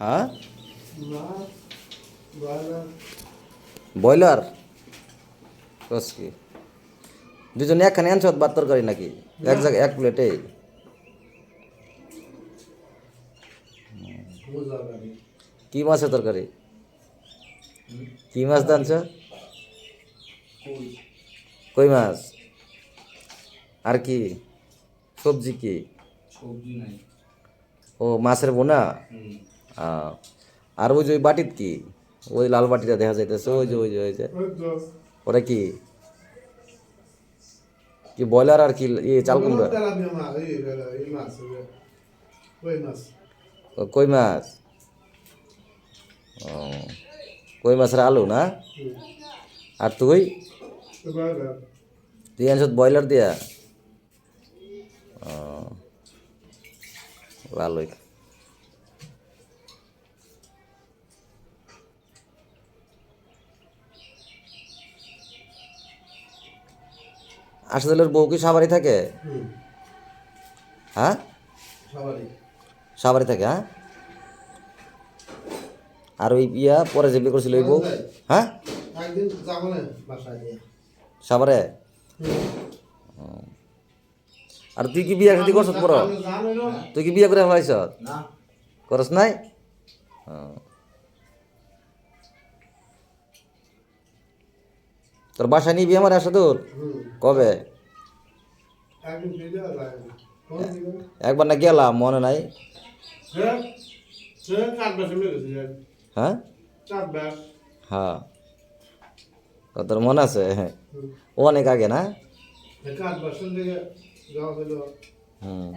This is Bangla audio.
হ্যাঁ ব্রয়লার কস কি দুজনে একখানে আনছ ভাত তরকারি নাকি এক জায়গায় এক প্লেটে কি মাছের তরকারি কি মাছ দানছ কই মাছ আর কি সবজি কি ও মাছের বোনা আর ওই যে ওই বাটিত কি ওই লাল বাটিটা দেখা যাইতেছে ওই যে ওটা কি কি ব্রয়লার আর কি চাল কুমড়া কই মাছ ও কই মাছের আলু না আর তুই তুই আনছ ব্রয়লার দিয়া ও ভালোই আশাদুলের বউ কি সাবারি থাকে হ্যাঁ সাবারি থাকে হ্যাঁ আর ওই ইয়া পরে যে বিয়ে করছিল ওই বউ হ্যাঁ সাবারে আর তুই কি বিয়া খাতি করছ পর তুই কি বিয়া করে ফেলাইছ করস নাই তোর বাসায় নিবি আমার আশাদুল কবে একবার না গেলাম মনে নাই হ্যাঁ হ্যাঁ তোর মনে আছে অনেক আগে না হুম